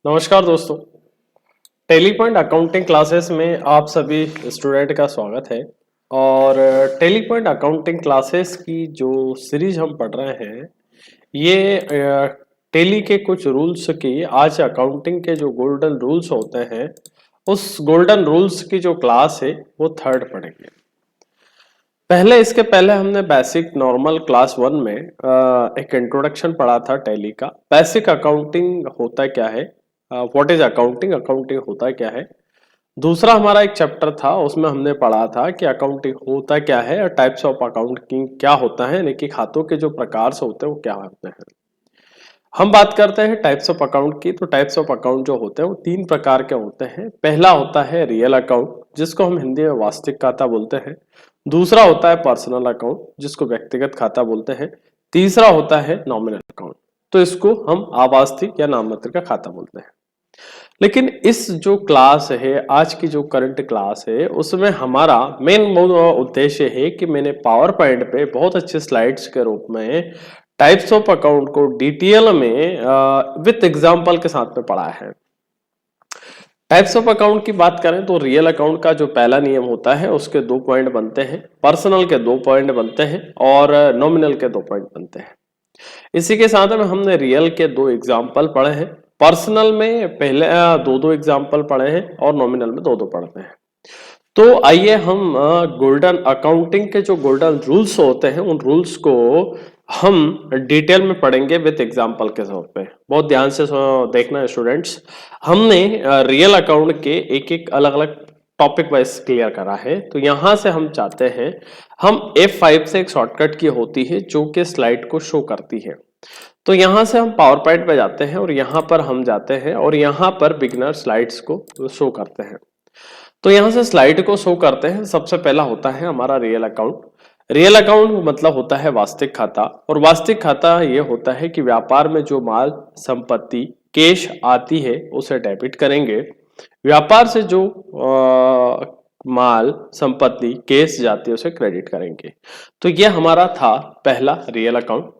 नमस्कार दोस्तों। Tally point accounting classes में आप सभी स्टूडेंट का स्वागत है। और टैली पॉइंट अकाउंटिंग क्लासेस की जो सीरीज हम पढ़ रहे हैं ये टैली के कुछ रूल्स की आज अकाउंटिंग के जो गोल्डन रूल्स होते हैं उस गोल्डन रूल्स की जो क्लास है वो थर्ड पढ़ेंगे। पहले इसके पहले हमने बेसिक नॉर्मल क्लास वन में एक इंट्रोडक्शन पढ़ा था टैली का। बेसिक अकाउंटिंग होता क्या है, व्हाट इज अकाउंटिंग, अकाउंटिंग होता क्या है। दूसरा हमारा एक चैप्टर था, उसमें हमने पढ़ा था कि अकाउंटिंग होता क्या है और टाइप्स ऑफ अकाउंटिंग क्या होता है, यानी कि खातों के जो प्रकार से होते हैं वो क्या होते हैं। हम बात करते हैं टाइप्स ऑफ अकाउंट की, तो टाइप्स ऑफ अकाउंट जो होते हैं वो तीन प्रकार के होते हैं। पहला होता है रियल अकाउंट, जिसको हम हिंदी में वास्तविक खाता बोलते हैं। दूसरा होता है पर्सनल अकाउंट, जिसको व्यक्तिगत खाता बोलते हैं। तीसरा होता है नॉमिनल अकाउंट, तो इसको हम आवास्तिक या नाममात्र का खाता बोलते हैं। लेकिन इस जो क्लास है, आज की जो करंट क्लास है, उसमें हमारा मेन उद्देश्य है कि मैंने पावर पॉइंट पे बहुत अच्छे स्लाइड्स के रूप में टाइप्स ऑफ अकाउंट को डिटेल में विथ एग्जांपल के साथ में पढ़ा है। टाइप्स ऑफ अकाउंट की बात करें तो रियल अकाउंट का जो पहला नियम होता है उसके 2 पॉइंट बनते हैं, पर्सनल के 2 पॉइंट बनते हैं और नॉमिनल के 2 पॉइंट बनते हैं। इसी के साथ में हमने रियल के 2 एग्जाम्पल पढ़े हैं, पर्सनल में पहले 2-2 एग्जाम्पल पढ़े हैं और नॉमिनल में 2-2 पढ़ते हैं। तो आइए हम गोल्डन अकाउंटिंग के जो गोल्डन रूल्स होते हैं उन रूल्स को हम डिटेल में पढ़ेंगे विद एग्जांपल के तौर पे। बहुत ध्यान से देखना स्टूडेंट्स। हमने रियल अकाउंट के एक एक अलग अलग टॉपिक वाइज क्लियर करा है, तो यहां से हम चाहते हैं हम F5 से एक शॉर्टकट की होती है जो कि स्लाइड को शो करती है। तो यहां से हम पावर पॉइंट पे जाते हैं और यहां पर हम जाते हैं और यहां पर बिगिनर स्लाइड्स को शो करते हैं। तो यहां से स्लाइड को शो करते हैं। सबसे पहला होता है हमारा रियल अकाउंट। रियल अकाउंट मतलब होता है वास्तविक खाता, और वास्तविक खाता ये होता है कि व्यापार में जो माल संपत्ति कैश आती है उसे डेबिट करेंगे, व्यापार से जो माल संपत्ति कैश जाती है उसे क्रेडिट करेंगे। तो ये हमारा था पहला रियल अकाउंट।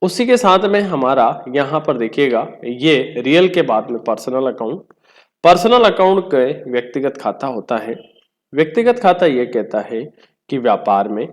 उसी के साथ में हमारा यहाँ पर देखिएगा ये रियल के बाद में पर्सनल अकाउंट। पर्सनल अकाउंट के व्यक्तिगत खाता होता है। व्यक्तिगत खाता ये कहता है कि व्यापार में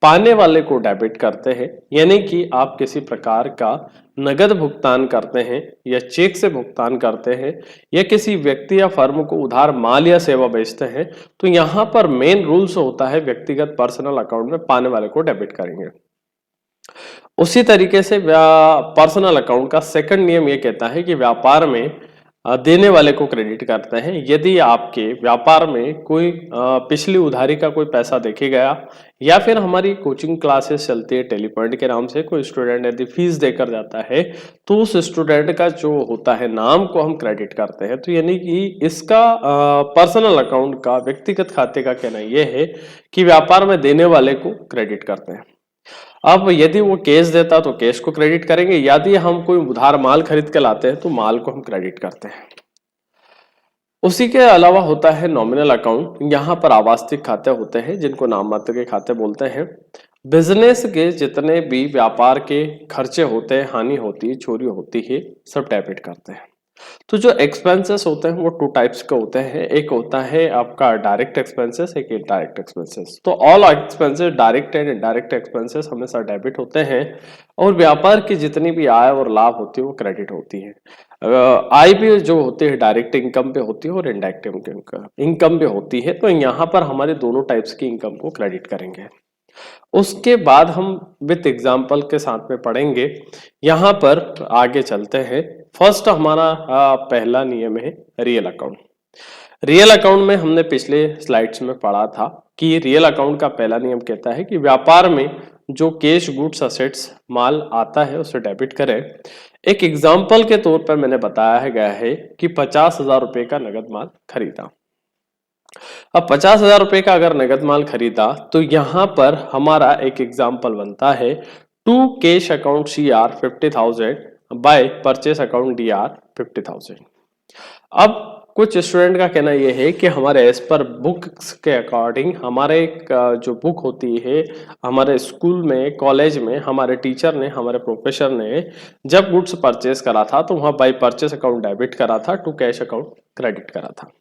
पाने वाले को डेबिट करते हैं, यानी कि आप किसी प्रकार का नगद भुगतान करते हैं या चेक से भुगतान करते हैं या किसी व्यक्ति या फर्म को उधार माल या सेवा बेचते हैं, तो यहाँ पर मेन रूल्स होता है व्यक्तिगत पर्सनल अकाउंट में पाने वाले को डेबिट करेंगे। उसी तरीके से पर्सनल अकाउंट का सेकंड नियम ये कहता है कि व्यापार में देने वाले को क्रेडिट करते हैं। यदि आपके व्यापार में कोई पिछली उधारी का कोई पैसा देखे गया या फिर हमारी कोचिंग क्लासेस चलती है टैली पॉइंट के नाम से, कोई स्टूडेंट यदि फीस देकर जाता है तो उस स्टूडेंट का जो होता है नाम को हम क्रेडिट करते हैं। तो यानी कि इसका पर्सनल अकाउंट का व्यक्तिगत खाते का कहना यह है कि व्यापार में देने वाले को क्रेडिट करते हैं। अब यदि वो कैश देता तो कैश को क्रेडिट करेंगे, यदि हम कोई उधार माल खरीद के लाते हैं तो माल को हम क्रेडिट करते हैं। उसी के अलावा होता है नॉमिनल अकाउंट। यहाँ पर आवास्तिक खाते होते हैं जिनको नाममात्र के खाते बोलते हैं। बिजनेस के जितने भी व्यापार के खर्चे होते हैं, हानि होती है, चोरी होती है, सब डेबिट करते हैं। तो जो एक्सपेंसेस होते हैं वो 2 टाइप्स के होते हैं। एक होता है आपका डायरेक्ट एक्सपेंसेस, एक इनडायरेक्ट एक्सपेंसेस। तो all expenses, direct and indirect expenses हमेशा डेबिट होते हैं और व्यापार की जितनी भी आय और लाभ होती है वो क्रेडिट होती है। आय भी जो होती है डायरेक्ट इनकम पे होती है और इनडायरेक्ट इनकम पे होती है। तो यहाँ पर हमारे दोनों टाइप्स की इनकम को क्रेडिट करेंगे। उसके बाद हम विथ एग्जाम्पल के साथ में पढ़ेंगे। यहाँ पर आगे चलते हैं। फर्स्ट हमारा पहला नियम है रियल अकाउंट। रियल अकाउंट में हमने पिछले स्लाइड्स में पढ़ा था कि रियल अकाउंट का पहला नियम कहता है कि व्यापार में जो कैश गुड्स असेट्स माल आता है उसे डेबिट करें। एक एग्जाम्पल के तौर पर मैंने बताया गया है कि 50,000 रुपए का नगद माल खरीदा। अब 50,000 रुपए का अगर नगद माल खरीदा तो यहां पर हमारा एक एग्जाम्पल बनता है to cash account CR 50,000 by purchase account DR 50,000। अब कुछ स्टूडेंट का कहना यह है कि हमारे एज पर बुक्स के अकॉर्डिंग हमारे जो बुक होती है हमारे स्कूल में कॉलेज में हमारे टीचर ने हमारे प्रोफेसर ने जब गुड्स परचेस करा था तो वहां बाय परचेस अकाउंट डेबिट करा था, टू कैश अकाउंट क्रेडिट करा था।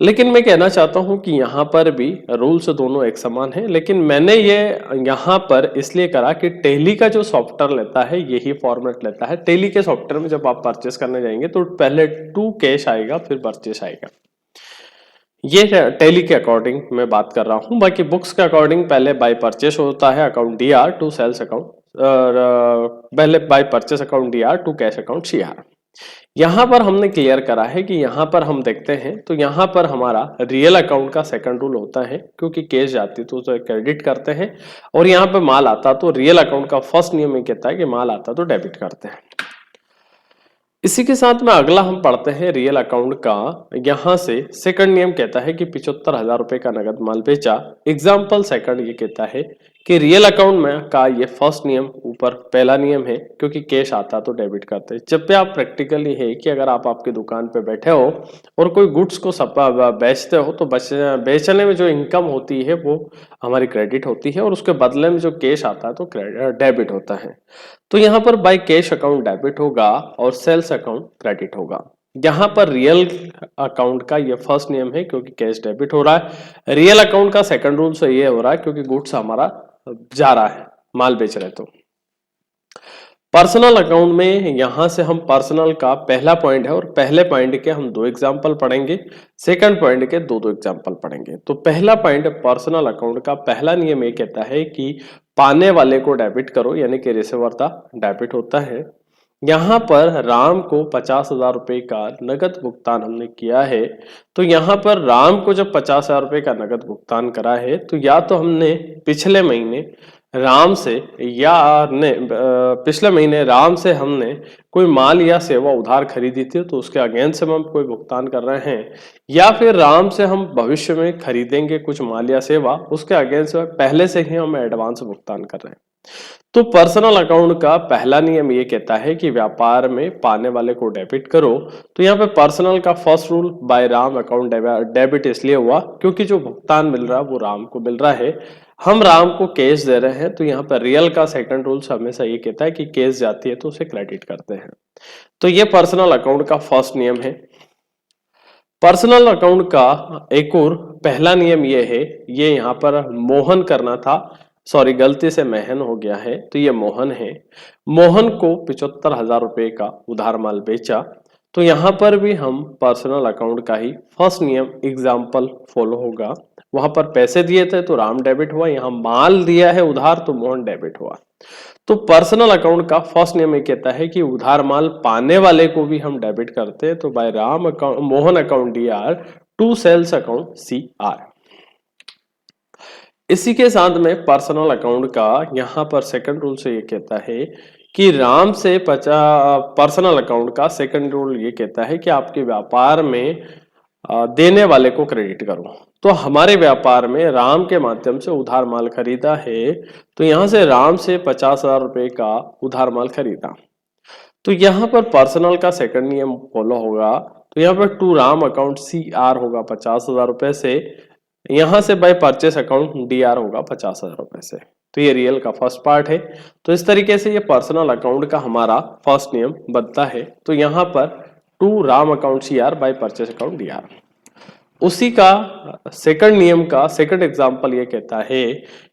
लेकिन मैं कहना चाहता हूं कि यहाँ पर भी रूल्स दोनों एक समान है, लेकिन मैंने ये यहाँ पर इसलिए करा कि टैली का जो सॉफ्टवेयर लेता है यही फॉर्मेट लेता है। टैली के सॉफ्टवेयर में जब आप परचेस करने जाएंगे तो पहले टू कैश आएगा फिर परचेस आएगा। ये टैली के अकॉर्डिंग मैं बात कर रहा हूं। बाकी बुक्स के अकॉर्डिंग पहले बाय परचेस होता है account DR to sales account, पहले by purchase account DR to cash account CR. यहां पर हमने क्लियर करा है कि यहां पर हम देखते हैं तो यहां पर हमारा रियल अकाउंट का सेकंड रूल होता है, क्योंकि कैश जाती तो उसे क्रेडिट करते हैं और यहां पे माल आता तो रियल अकाउंट का फर्स्ट नियम ये कहता है कि माल आता तो डेबिट करते हैं। इसी के साथ में अगला हम पढ़ते हैं रियल अकाउंट का। यहां से सेकंड नियम कहता है कि 75,000 रुपए का नगद माल बेचा। एग्जाम्पल सेकंड ये कहता है कि रियल अकाउंट में का ये फर्स्ट नियम ऊपर पहला नियम है, क्योंकि कैश आता तो डेबिट करते हैं। जब भी आप प्रैक्टिकली है कि अगर आप आपकी दुकान पे बैठे हो और कोई गुड्स को बेचते हो तो बेचने में जो इनकम होती है वो हमारी क्रेडिट होती है और उसके बदले में जो कैश आता है तो डेबिट होता है। तो यहाँ पर बाय कैश अकाउंट डेबिट होगा और सेल्स अकाउंट क्रेडिट होगा। यहाँ पर रियल अकाउंट का ये फर्स्ट नियम है क्योंकि कैश डेबिट हो रहा है। रियल अकाउंट का सेकंड रूल से ये हो रहा है क्योंकि गुड्स हमारा जा रहा है, माल बेच रहे तो। पर्सनल अकाउंट में यहां से हम पर्सनल का पहला पॉइंट है और पहले पॉइंट के हम 2 एग्जांपल पढ़ेंगे, सेकंड पॉइंट के 2 एग्जांपल पढ़ेंगे। तो पहला पॉइंट पर्सनल अकाउंट का पहला नियम ये कहता है कि पाने वाले को डेबिट करो, यानी कि रिसीवर का डेबिट होता है। यहाँ पर राम को 50,000 रुपए का नगद भुगतान हमने किया है, तो यहाँ पर राम को जब 50,000 रुपए का नगद भुगतान करा है तो या तो हमने पिछले महीने राम से पिछले महीने राम से हमने कोई माल या सेवा उधार खरीदी थी तो उसके अगेंस्ट में हम कोई भुगतान कर रहे हैं, या फिर राम से हम भविष्य में खरीदेंगे कुछ माल या सेवा, उसके अगेंस्ट में पहले से ही हम एडवांस भुगतान कर रहे हैं। तो पर्सनल अकाउंट का पहला नियम ये कहता है कि व्यापार में पाने वाले को डेबिट करो। तो यहाँ पे पर्सनल का first rule by Ram account debit इसलिए हुआ क्योंकि जो भुगतान मिल रहा है वो राम को मिल रहा है, हम राम को कैश दे रहे हैं। तो यहाँ पर रियल का सेकंड रूल हमेशा ये कहता है कि कैश जाती है तो उसे क्रेडिट करते हैं। तो ये पर्सनल अकाउंट का फर्स्ट नियम है। पर्सनल अकाउंट का एक और पहला नियम ये है, ये यहाँ पर मोहन करना था, सॉरी गलती से महन हो गया है, तो ये मोहन है। मोहन को 75,000 रुपए का उधार माल बेचा। तो यहाँ पर भी हम पर्सनल अकाउंट का ही फर्स्ट नियम एग्जाम्पल फॉलो होगा। वहां पर पैसे दिए थे तो राम डेबिट हुआ, यहाँ माल दिया है उधार तो मोहन डेबिट हुआ। तो पर्सनल अकाउंट का फर्स्ट नियम ये कहता है कि उधार माल पाने वाले को भी हम डेबिट करते हैं, तो by Ram account Mohan account DR to sales account CR. इसी के साथ में पर्सनल अकाउंट का यहाँ पर सेकंड रूल से ये कहता है कि राम से पर्सनल अकाउंट का सेकंड रूल ये कहता है कि आपके व्यापार में देने वाले को क्रेडिट करो। तो हमारे व्यापार में राम के माध्यम से उधार माल खरीदा है, तो यहाँ से राम से 50,000 रुपए का उधार माल खरीदा, तो यहाँ पर पर्सनल का सेकंड नियम फॉलो होगा। तो यहाँ पर टू राम अकाउंट सीआर होगा 50,000 रुपए से, यहां से बाय परचेस अकाउंट डीआर होगा 50,000 रुपए से। तो ये रियल का फर्स्ट पार्ट है। तो इस तरीके से ये पर्सनल अकाउंट का हमारा फर्स्ट नियम बनता है। तो यहाँ पर to Ram account CR by purchase account DR. उसी का सेकंड नियम का सेकंड एग्जांपल ये कहता है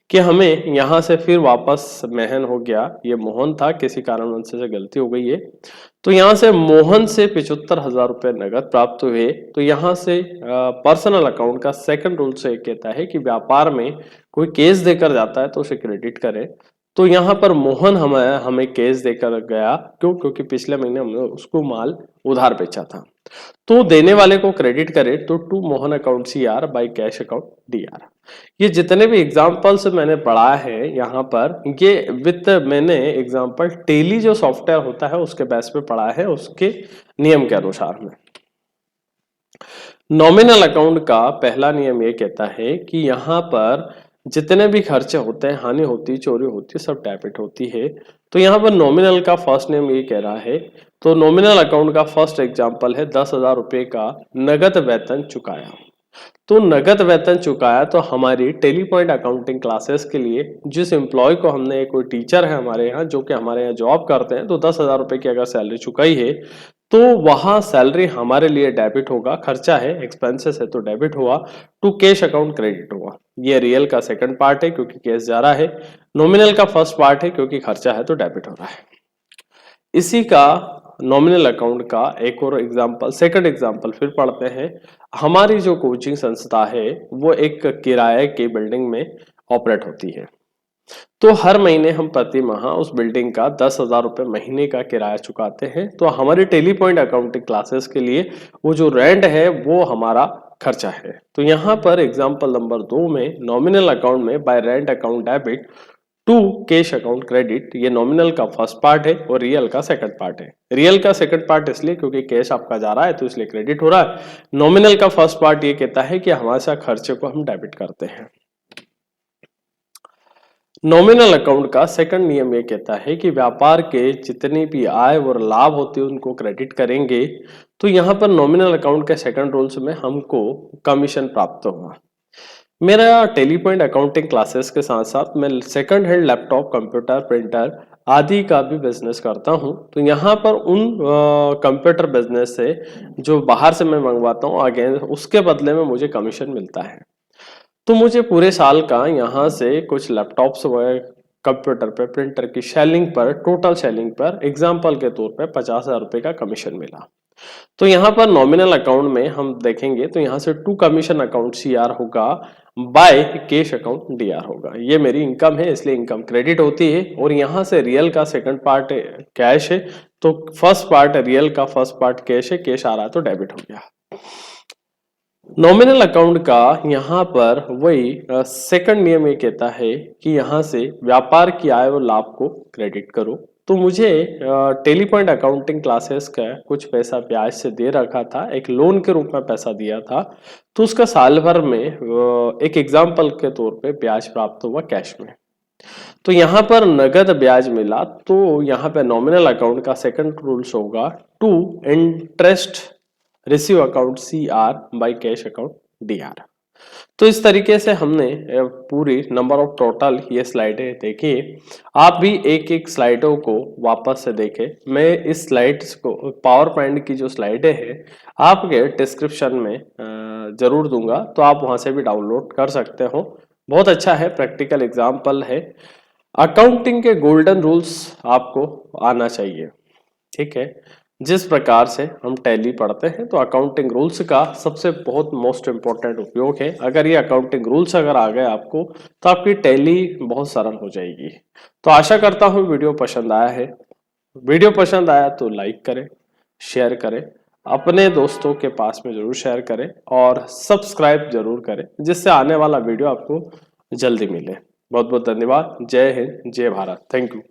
कि हमें यहाँ से फिर वापस महन हो गया, ये मोहन था, किसी कारणवश से गलती हो गई है। तो यहाँ से मोहन से 75,000 रुपए नगद प्राप्त हुए। तो यहाँ से पर्सनल अकाउंट का सेकंड रूल से कहता है कि व्यापार में कोई कैश देकर जाता है तो उसे क्रेडिट करे। तो यहाँ पर मोहन हमें कैश देकर गया, क्यों? क्योंकि पिछले महीने हमने उसको माल उधार बेचा था। तो देने वाले को क्रेडिट करे तो to Mohan account CR by cash account DR. ये जितने भी एग्जांपल्स मैंने पढ़ा है यहाँ पर, ये विथ मैंने एग्जांपल टैली जो सॉफ्टवेयर होता है उसके बेस पे पढ़ा है, उसके नियम के अनुसार में। नॉमिनल अकाउंट का पहला नियम ये कहता है कि यहाँ पर जितने भी खर्चे होते हैं, हानि होती है, चोरी होती है, सब डेबिट होती है। तो यहाँ पर नॉमिनल का फर्स्ट नियम ये कह रहा है तो नॉमिनल अकाउंट का फर्स्ट एग्जांपल है 10,000 रुपए का नगद वेतन चुकाया। तो नगद वेतन चुकाया तो हमारी टेली पॉइंट अकाउंटिंग क्लासेस के लिए जिस एम्प्लॉय को हमने, कोई टीचर है हमारे यहाँ जो कि हमारे यहाँ जॉब करते हैं, तो 10,000 रुपए की अगर सैलरी चुकाई है तो वहां सैलरी हमारे लिए डेबिट होगा, खर्चा है, एक्सपेंसेस है तो डेबिट हुआ, टू कैश अकाउंट क्रेडिट हुआ। ये रियल का सेकंड पार्ट है क्योंकि कैश जा रहा है, नॉमिनल का फर्स्ट पार्ट है क्योंकि खर्चा है तो डेबिट हो रहा है। इसी का नॉमिनल अकाउंट का एक और एग्जांपल, सेकंड एग्जांपल फिर पढ़ते हैं। हमारी जो कोचिंग संस्था है वो एक किराए की बिल्डिंग में ऑपरेट होती है, तो हर महीने हम प्रति माह उस बिल्डिंग का 10,000 रुपए महीने का किराया चुकाते हैं। तो हमारी टेली पॉइंट अकाउंटिंग क्लासेस के लिए वो जो रेंट है वो हमारा खर्चा है। तो यहाँ पर एग्जांपल नंबर 2 में नॉमिनल अकाउंट में by rent account debit to cash account credit, ये नॉमिनल का फर्स्ट पार्ट है और रियल का सेकंड पार्ट है। रियल का सेकंड पार्ट इसलिए क्योंकि कैश आपका जा रहा है तो इसलिए क्रेडिट हो रहा है। नॉमिनल का फर्स्ट पार्ट ये कहता है कि हमारे खर्चे को हम डेबिट करते हैं। नॉमिनल अकाउंट का सेकंड नियम ये कहता है कि व्यापार के जितनी भी आय और लाभ होते हैं उनको क्रेडिट करेंगे। तो यहाँ पर नॉमिनल अकाउंट के सेकंड रूल्स में हमको कमीशन प्राप्त होगा। मेरा टेली पॉइंट अकाउंटिंग क्लासेस के साथ साथ मैं second hand laptop, computer, printer आदि का भी बिजनेस करता हूं। तो यहाँ पर उन कंप्यूटर बिजनेस से जो बाहर से मैं मंगवाता हूँ अगेन उसके बदले में मुझे कमीशन मिलता है। तो मुझे पूरे साल का यहाँ से कुछ लैपटॉप्स व कंप्यूटर पे, प्रिंटर की सेलिंग पर, टोटल सेलिंग पर एग्जाम्पल के तौर पे 50,000 रुपए का कमीशन मिला। तो यहाँ पर नॉमिनल अकाउंट में हम देखेंगे तो यहाँ से टू कमीशन अकाउंट सीआर होगा, बाय कैश अकाउंट डीआर होगा। ये मेरी इनकम है इसलिए इनकम क्रेडिट होती है। और यहाँ से रियल का सेकंड पार्ट कैश है तो फर्स्ट पार्ट रियल का फर्स्ट पार्ट कैश है, कैश आ रहा है तो डेबिट हो गया। नॉमिनल अकाउंट का यहाँ पर वही सेकंड नियम ये कहता है कि यहाँ से व्यापार की आय और लाभ को क्रेडिट करो। तो मुझे टेली पॉइंट अकाउंटिंग क्लासेस का कुछ पैसा ब्याज से दे रखा था, एक लोन के रूप में पैसा दिया था, तो उसका साल भर में एक एग्जाम्पल के तौर पे ब्याज प्राप्त हुआ कैश में। तो यहाँ पर नगद ब्याज मिला तो यहाँ पे नॉमिनल अकाउंट का सेकंड रूल्स होगा to interest receive account CR by cash account DR। तो इस तरीके से हमने पूरी नंबर ऑफ टोटल ये स्लाइडें देखी। आप भी एक एक स्लाइडों को वापस से देखें। मैं इस स्लाइड्स को, पावर पॉइंट की जो स्लाइडें हैं आपके डिस्क्रिप्शन में जरूर दूंगा, तो आप वहां से भी डाउनलोड कर सकते हो। बहुत अच्छा है, प्रैक्टिकल एग्जाम्पल है। अकाउंटिंग के गोल्डन रूल्स आपको आना चाहिए, ठीक है। जिस प्रकार से हम टैली पढ़ते हैं तो अकाउंटिंग रूल्स का सबसे बहुत मोस्ट इंपॉर्टेंट उपयोग है। अगर ये अकाउंटिंग रूल्स अगर आ गए आपको तो आपकी टैली बहुत सरल हो जाएगी। तो आशा करता हूँ वीडियो पसंद आया है। वीडियो पसंद आया तो लाइक करें, शेयर करें, अपने दोस्तों के पास में जरूर शेयर करें और सब्सक्राइब जरूर करें जिससे आने वाला वीडियो आपको जल्दी मिले। बहुत बहुत धन्यवाद। जय हिंद, जय भारत। Thank you.